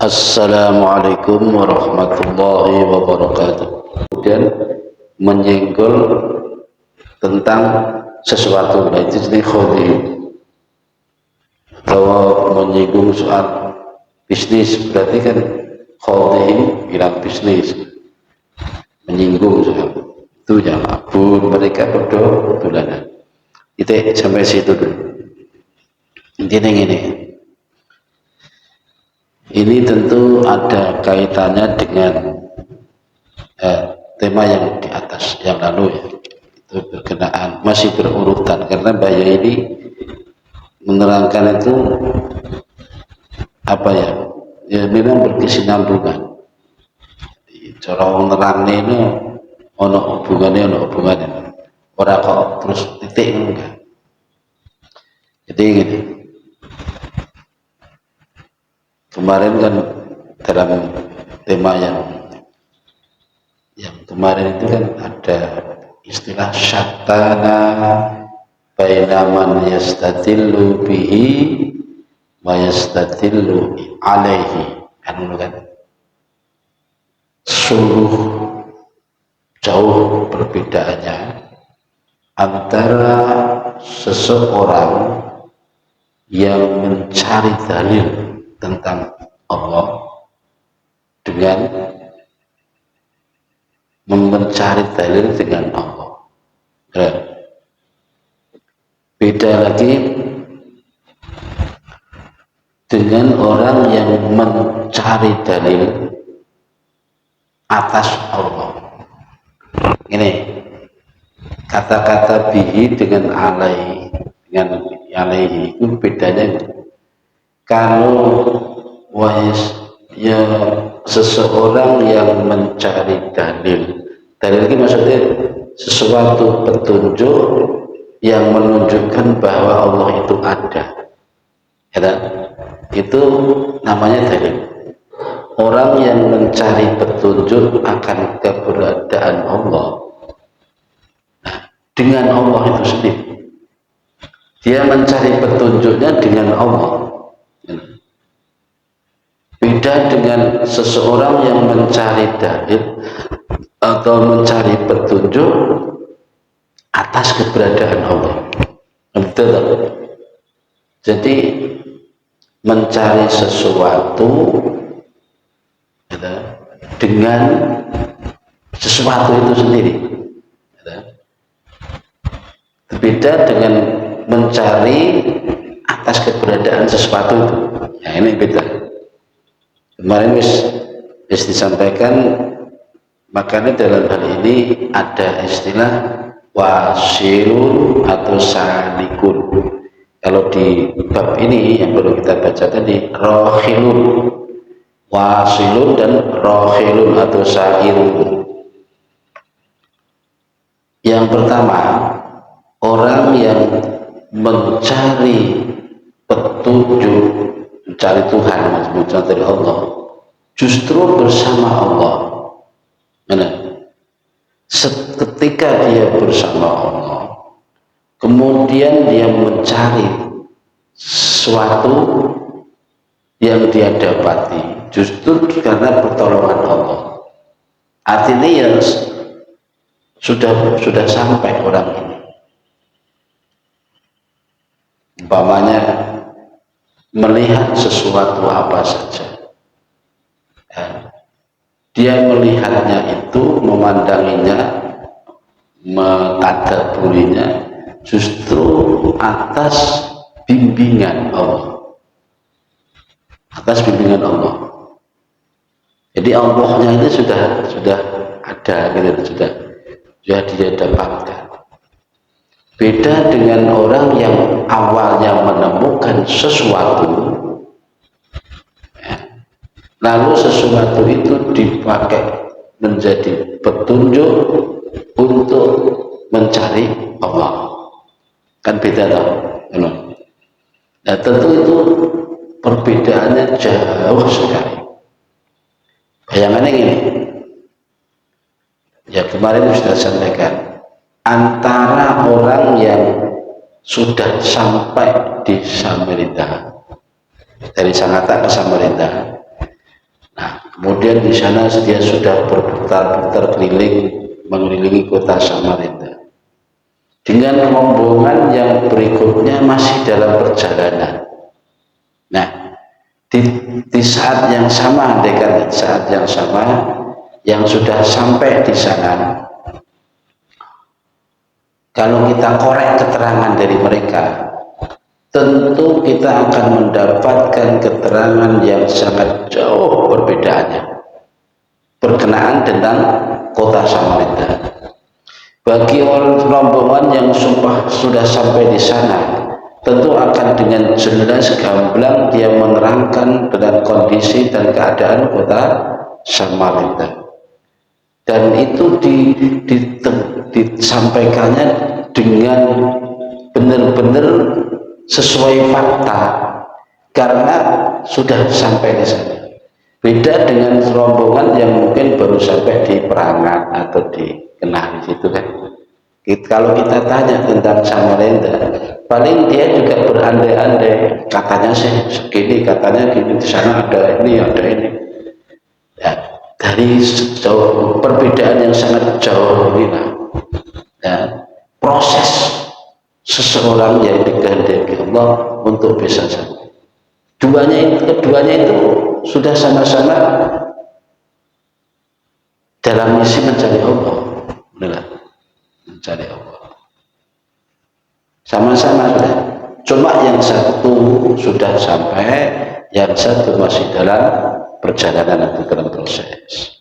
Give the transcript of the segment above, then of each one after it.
Assalamualaikum warahmatullahi wabarakatuh. Kemudian menyenggol tentang sesuatu, nah itu jenis khodi. Kalau menyinggung soal bisnis berarti kan khodi bilang bisnis, menyinggung soal itu ya pun mereka berdua tulanan. Itu sampai situ dulu. Intinya ini tentu ada kaitannya dengan tema yang di atas yang lalu ya. Itu berkenaan masih berurutan karena Buya ini menerangkan itu apa ya? Ya memang berkesinambungan. Cara menerangnya ini ono hubungannya. Orang kok terus titik enggak. Jadi gini. Kemarin kan dalam tema yang kemarin itu kan ada istilah syattana baina man yastadillu bihi wa yastadillu alaihi kan sungguh jauh perbedaannya antara seseorang yang mencari dalil tentang Allah dengan mencari dalil dengan Allah. Beda lagi dengan orang yang mencari dalil atas Allah. Ini kata-kata bihi dengan alaihi itu bedanya. Kalau ya seseorang yang mencari dalil ini maksudnya sesuatu petunjuk yang menunjukkan bahwa Allah itu ada ya, itu namanya dalil. Orang yang mencari petunjuk akan keberadaan Allah, nah, dengan Allah itu sendiri dia mencari petunjuknya dengan Allah. Beda dengan seseorang yang mencari dalil atau mencari petunjuk atas keberadaan Allah. Betul. Jadi mencari sesuatu dengan sesuatu itu sendiri. Beda dengan mencari atas keberadaan sesuatu itu. Ya ini beda. Kemarin wis disampaikan, makanya dalam hal ini ada istilah wasilun atau salikun. Kalau di bab ini yang baru kita baca tadi rohilun, wasilun dan rohilun atau sairun. Yang pertama, orang yang mencari petunjuk, mencari Tuhan, mencari Allah, justru bersama Allah. Ketika dia bersama Allah, kemudian dia mencari sesuatu yang dia dapati, justru karena pertolongan Allah. Artinya ya sudah sampai orang ini. Umpamanya melihat sesuatu apa saja, dia melihatnya itu, memandanginya, mentadaburinya justru atas bimbingan Allah, atas bimbingan Allah. Jadi Allahnya itu sudah ada gitu, sudah dia dapatkan. Beda dengan orang yang awalnya menemukan sesuatu, lalu sesuatu itu dipakai menjadi petunjuk untuk mencari Allah. Kan beda tau? Nah tentu itu perbedaannya jauh sekali. Bayangannya gini, ya kemarin sudah sampaikan, antara orang yang sudah sampai di Samarinda, dari Sangatta ke Samarinda, kemudian di sana dia sudah berputar-putar mengelilingi kota Samarinda. Dengan rombongan yang berikutnya masih dalam perjalanan. Nah, di saat yang sama, dekat saat yang sama, yang sudah sampai di sana, kalau kita korek keterangan dari mereka, tentu kita akan mendapatkan keterangan yang sangat jauh perbedaannya berkenaan tentang kota Samarinda. Bagi rombongan yang sudah sampai di sana, tentu akan dengan jelas gamblang dia menerangkan dengan kondisi dan keadaan kota Samarinda. Dan itu disampaikannya dengan benar-benar sesuai fakta karena sudah sampai di sana. Beda dengan rombongan yang mungkin baru sampai di Perangan atau di Kenari situ kan. Kalau kita tanya tentang Samarinda, paling dia juga berandai-andai, katanya sih segini, katanya gini, di sana ada ini, ada ini. Ya, dari jauh perbedaan yang sangat jauh ini lah. Ya, proses seseorang yang dikehendaki Allah untuk bisa sampai. Keduanya itu sudah sama-sama dalam misi mencari Allah. Benar, mencari Allah. Sama-sama sudah. Cuma yang satu sudah sampai, yang satu masih dalam perjalanan atau dalam proses.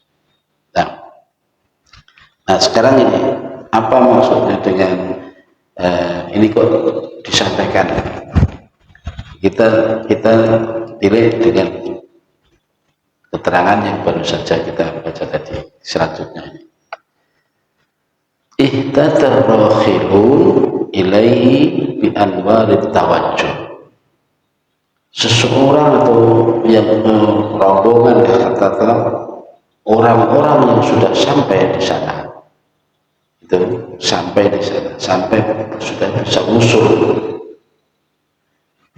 Nah, sekarang ini apa maksudnya dengan ini kok disampaikan? Kita pilih dengan keterangan yang baru saja kita baca tadi. Selanjutnya ini, ihtatar rakhilun ilaihi bi anwarit tawajjuh. Seseorang atau yang rombongan, kata orang-orang yang sudah sampai di sana, itu sampai di sana, sampai sudah bisa usul.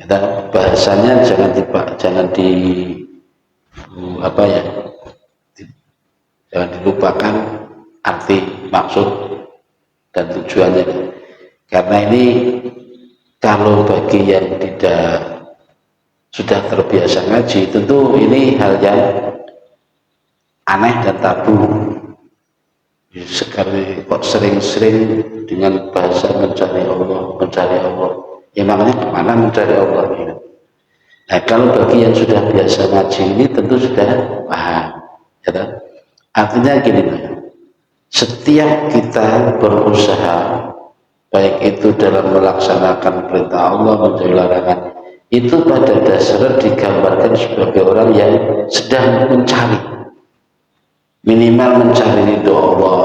Dan bahasanya jangan dilupakan arti, maksud dan tujuannya. Karena ini kalau bagi yang tidak sudah terbiasa ngaji, tentu ini hal yang aneh dan tabu. Sekali kok sering-sering dengan bahasa mencari Allah. Emangnya kemana mencari Allah ini? Nah, kalau bagi yang sudah biasa ngaji ini tentu sudah paham. Ya, artinya gini, setiap kita berusaha, baik itu dalam melaksanakan perintah Allah menjauhi larangan, itu pada dasarnya digambarkan sebagai orang yang sedang mencari, minimal mencari ridho Allah,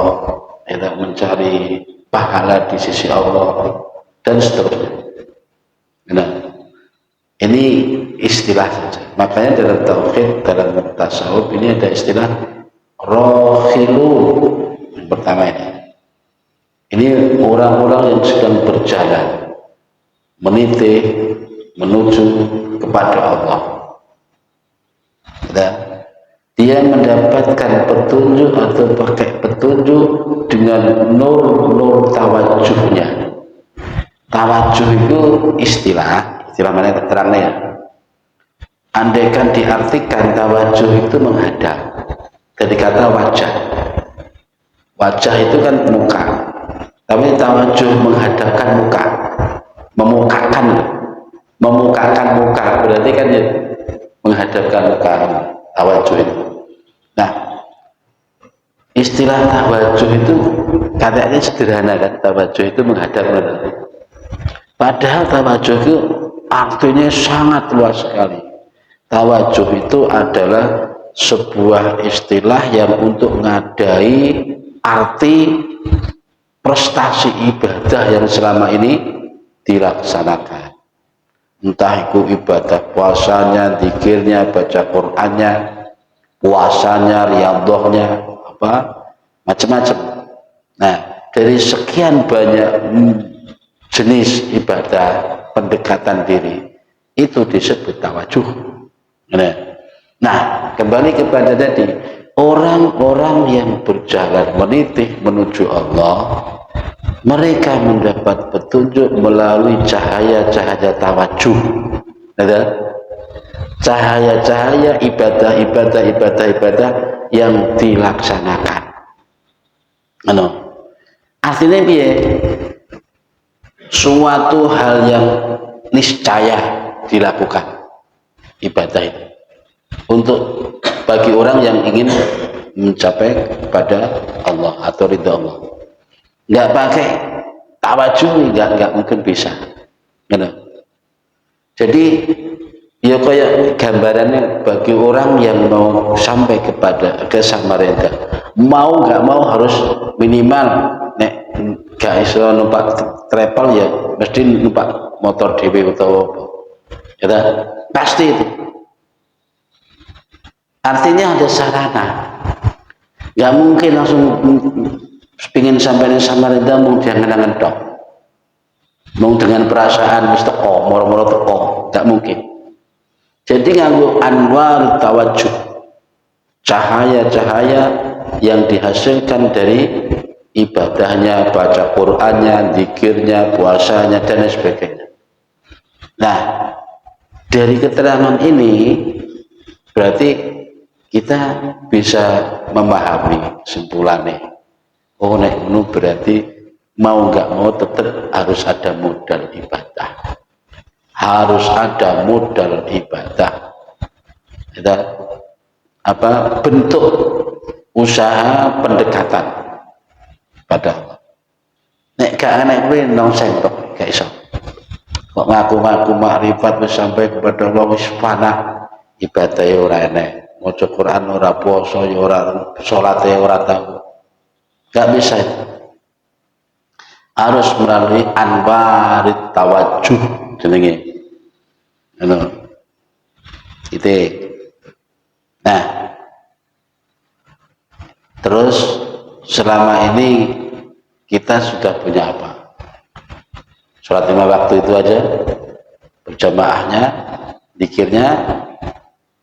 ya, mencari pahala di sisi Allah dan seterusnya. Nah, ini istilah saja. Makanya dalam tauhid, dalam tasawuf ini ada istilah rohilun. Yang pertama ini orang-orang yang sedang berjalan meniti menuju kepada Allah. Dan dia mendapatkan petunjuk atau pakai petunjuk dengan nur tawajuhnya. Tawajuh itu istilah mana terangnya ya. Andaikan diartikan tawajuh itu menghadap, dari kata wajah. Wajah itu kan muka, tapi tawajuh menghadapkan muka, memukakan muka, berarti kan ya, menghadapkan muka, tawajuh itu. Nah, istilah tawajuh itu katanya sederhana kan, tawajuh itu menghadap. Padahal tawajuh itu artinya sangat luas sekali. Tawajuh itu adalah sebuah istilah yang untuk ngadai arti prestasi ibadah yang selama ini dilaksanakan. Entah itu ibadah puasanya, zikirnya, baca Qur'annya, puasanya, riyadhahnya, apa macam-macam. Nah, dari sekian banyak jenis ibadah pendekatan diri itu disebut tawajuh. Nah, kembali kepada tadi, orang-orang yang berjalan menitih menuju Allah, mereka mendapat petunjuk melalui cahaya-cahaya tawajuh, cahaya-cahaya ibadah yang dilaksanakan. Artinya piye? Suatu hal yang niscaya dilakukan ibadah itu untuk bagi orang yang ingin mencapai kepada Allah atau ridha Allah. Nggak pakai tawajuh, nggak mungkin bisa. Jadi ya kayak gambarannya bagi orang yang mau sampai ke Samarinda, mau nggak mau harus minimal nek gak iso numpak travel ya mesti numpak motor dhewe atau apa. Ya pasti itu. Artinya ada sarana. Nggak mungkin langsung pingin sampai di Samarinda mau jangan tok. Mau dengan perasaan mesti teko, moro-moro teko, nggak mungkin. Jadi nganggo anwar tawajuh, cahaya-cahaya yang dihasilkan dari ibadahnya, baca Qur'annya, zikirnya, puasanya, dan sebagainya. Nah, dari keterangan ini berarti kita bisa memahami simpulannya. Oh, nek ngono berarti mau nggak mau tetap harus ada modal ibadah. Harus ada modal ibadah. Kita bentuk usaha pendekatan pada Allah. Nek gak enek kuwi nonsen kok, gak iso. Kok ngaku-ngaku makrifat wis sampai kepada Allah wis panah, ibadah ya ora enek. Maca Quran ora, puasa ya ora, salat ya ora tahu. Gak bisa itu. Harus melalui anwarit tawajuh jenenge. Itu. Nah, terus selama ini kita sudah punya apa? Sholat 5 waktu itu aja, berjamaahnya, zikirnya,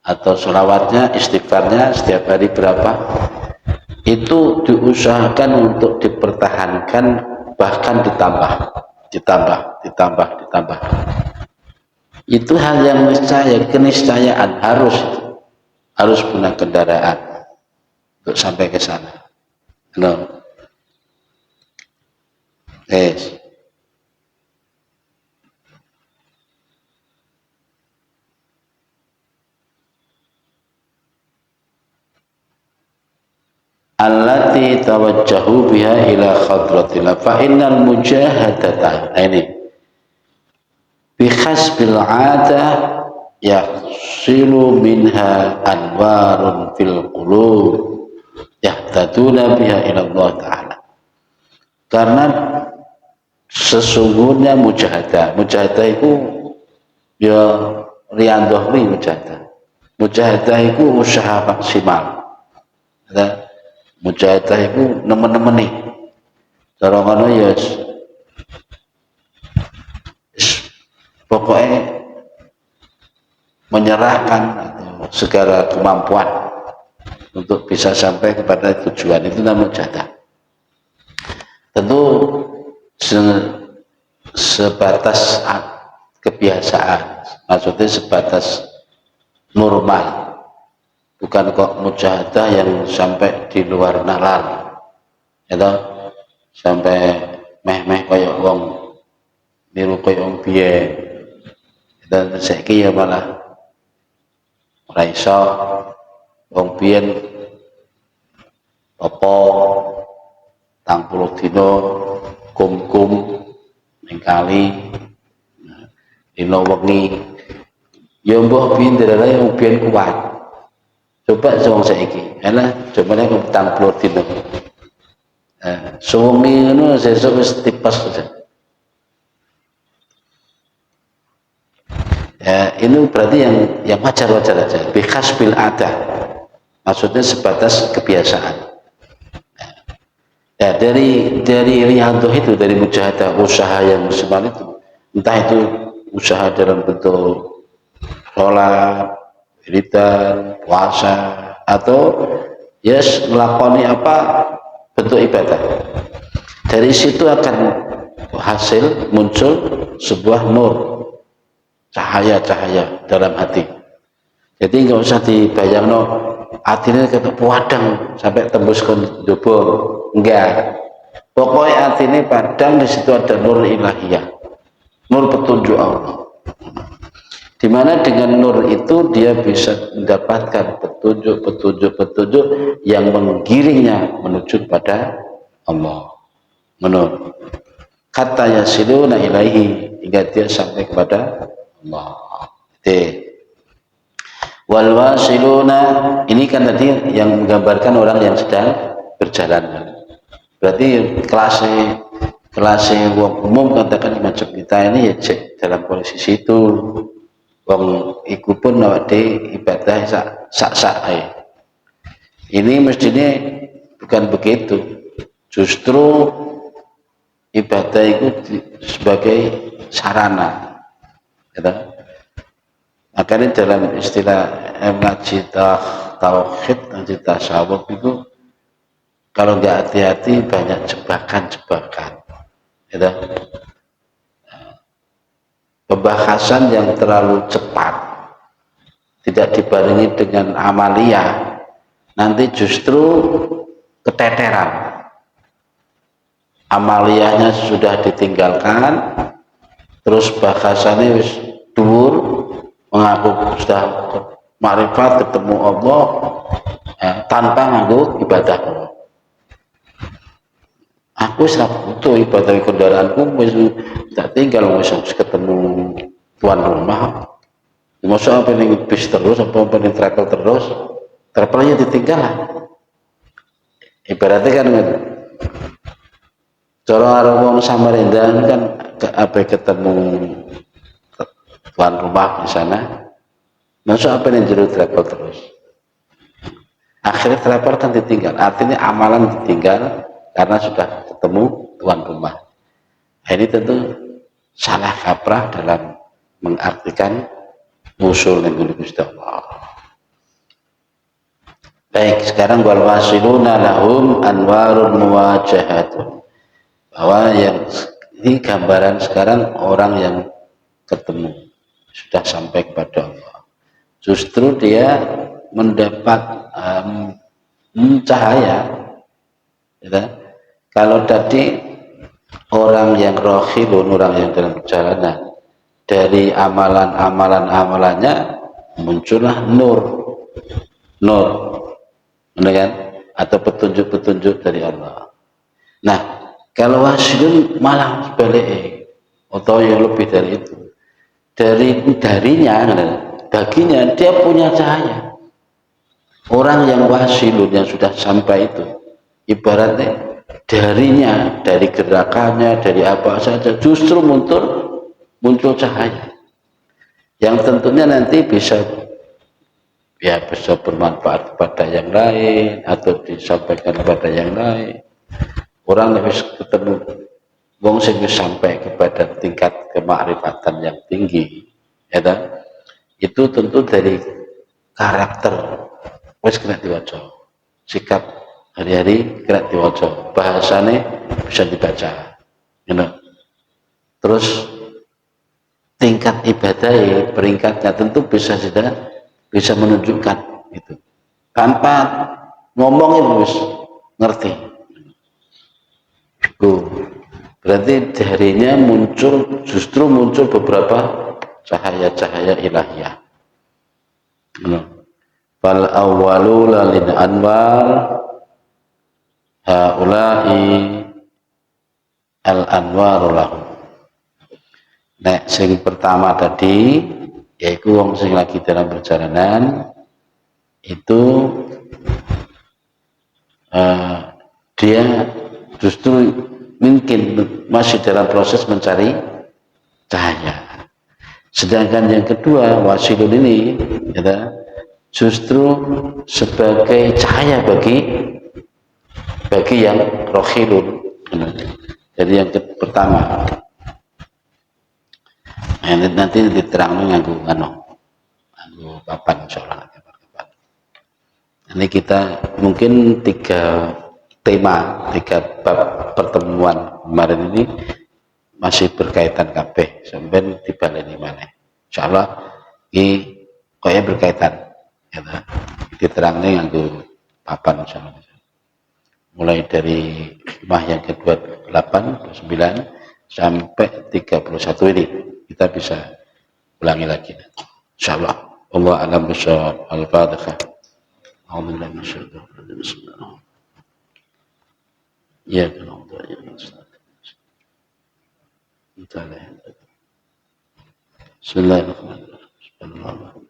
atau sholawatnya, istighfarnya setiap hari berapa? Itu diusahakan untuk dipertahankan, bahkan ditambah. Itu hal yang keniscayaan harus punya kendaraan untuk sampai ke sana. Yes. Allati tawajjahu biha ila khadratillah fa innal mujahadata ini bi khasbil 'adah yahsilu minha anwarun fil qulub yahtaduna biha ila Allah ta'ala. Karena sesungguhnya mujahadah itu ya riandohri mujahadah itu usaha maksimal. Mujahadah itu nemen-nemeni cara ngono ya pokoknya menyerahkan atau segala kemampuan untuk bisa sampai kepada tujuan, itu namanya mujahadah. Tentu sebatas kebiasaan, maksudnya sebatas normal, bukan kok mujahadah yang sampai di luar nalar, itu sampai meh koyok wong niru koyok wong biyen, dan saiki ya malah ora iso wong biyen apa 40 dina kum ning kali dina wengi ya mbah biyen derene wong biyen kuat. Coba wong saiki, elah coba nek 40 dina. Suwengi ngono sesuk wis tipes saja. Ya, ini berarti yang wajar-wajar aja. Bikhas bil adah. Maksudnya sebatas kebiasaan. Ya, dari riyadhah itu, dari mujahadah, usaha yang maksimal itu, entah itu usaha dalam bentuk sholat, wiridan, puasa, atau Yes, ngelakoni apa bentuk ibadah. Dari situ akan hasil muncul sebuah nur, cahaya-cahaya dalam hati. Jadi nggak usah dibayang no hatinya kata padang sampai tembus ke jebol, enggak. Pokoknya hatinya padang, di situ ada nur ilahiyah, nur petunjuk Allah. Dimana dengan nur itu dia bisa mendapatkan petunjuk yang menggiringnya menuju pada Allah. Menurut kata yasiluna ilaihi, hingga dia sampai kepada Allah. Wal wasiluna, ini kan tadi yang menggambarkan orang yang sedang berjalan. Berarti kelas umum katakan macam kita ini ya cek dalam posisi itu. Wong iku pun nawade ibadah sak ini mestinya bukan begitu, justru ibadah itu sebagai sarana, gitu. Makanya dalam istilah ngaji tauhid, ngaji tasawuf itu kalau nggak hati-hati banyak jebakan-jebakan, gitu. Pembahasan yang terlalu cepat tidak dibarengi dengan amalia nanti justru keteteran, amaliyahnya sudah ditinggalkan, terus bahasannya wis dhuwur, mengaku sudah makrifat ketemu Allah tanpa nganggo ibadah. Aku sudah butuh ibadah kendaraanku, tak tinggal wis ketemu tuan rumah. Masa apa ning bis terus, apa pengen travel terus, travelnya ditinggal. Ibaratnya kan cara orang Samarinda kan apa ketemu tuan rumah di sana. Masa apa yang jero travel terus. Akhirnya travel kan ditinggal, artinya amalan ditinggal karena sudah ketemu tuan rumah. Ini tentu salah kaprah dalam mengartikan usul yang Gusti Allah. Baik, sekarang wal wasiluna lahum anwarun muwajahatun. Bahwa yang ini gambaran sekarang orang yang ketemu sudah sampai kepada Allah. Justru dia mendapat cahaya, gitu. Kalau tadi orang yang rohilun, orang yang dalam perjalanan, dari amalannya muncullah nur, kan? Atau petunjuk-petunjuk dari Allah. Nah, kalau wasilun malah sebalik, atau yang lebih dari itu, baginya dia punya cahaya. Orang yang wasilun yang sudah sampai itu, ibaratnya dari gerakannya, dari apa saja justru muncul cahaya yang tentunya nanti bisa bermanfaat kepada yang lain atau disampaikan kepada yang lain. Orang harus ketemu wong sing sampai kepada tingkat kemakrifatan yang tinggi, ya kan? Itu tentu dari karakter wis kena diwaca, sikap hari-hari kena diwaca, bahasane bisa dibaca, terus tingkat ibadah peringkatnya tentu bisa menunjukkan itu tanpa ngomong itu wis ngerti. Berarti darinya justru muncul beberapa cahaya-cahaya ilahiyah. Fal awwalu lin anwar haula'i al anwaru lahum. Nek sing pertama tadi yaitu wong sing lagi dalam perjalanan itu dia justru mungkin masih dalam proses mencari cahaya. Sedangkan yang kedua wasilun ini ya, justru sebagai cahaya bagi yang rohilun. Jadi yang pertama nanti diterangkan nganggo papan insyaallah. Ini kita mungkin tiga bab pertemuan kemarin ini masih berkaitan kabeh sampai dibaleni maneh. Insyaallah iki kaya berkaitan ya. Diterangnya nganggo papan insyaallah. Mulai dari hikmah yang ke-28, 29 sampai 31 ini kita bisa ulangi lagi. Insyaallah. Allah alam bisyawab. Al-Fatihah. A'udzubillahi minasyaitonir rajim. Bismillahirrahmanirrahim. Ya Allah, ya Allah. Bismillahirrahmanirrahim.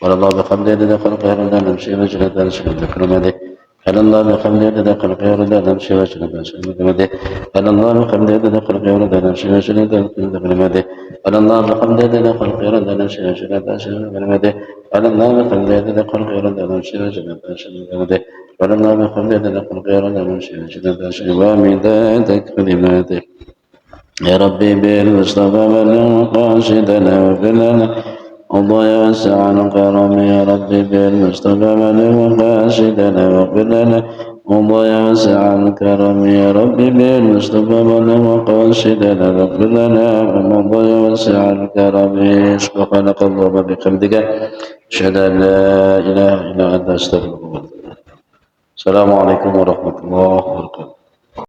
سبحان الله بحمده عدد خلقه ورضا نفسه وزنة عرشه ومكرمته سبحان الله بحمده عدد خلقه ورضا نفسه وزنة عرشه ومكرمته سبحان الله بحمده عدد خلقه ورضا نفسه وزنة عرشه ومكرمته سبحان الله بحمده عدد خلقه ورضا نفسه وزنة عرشه ومكرمته سبحان الله بحمده عدد خلقه ورضا نفسه وزنة عرشه ومكرمته سبحان الله بحمده عدد خلقه ورضا نفسه وزنة عرشه ومداد كلماته يا ربي بالمصطفى بلغ مقاصدنا واغفر لنا وضيع وسع الكرم يا ربي بالمصطفى بلغ مقاصدنا واغفر لنا وضيع وسع الكرم يا ربي بالمصطفى بلغ مقاصدنا واغفر لنا وضيع وسع الكرم سبحانك اللهم وبحمدك أشهد أن لا إله إلا أنت أستغفرك. السلام عليكم ورحمة الله وبركاته.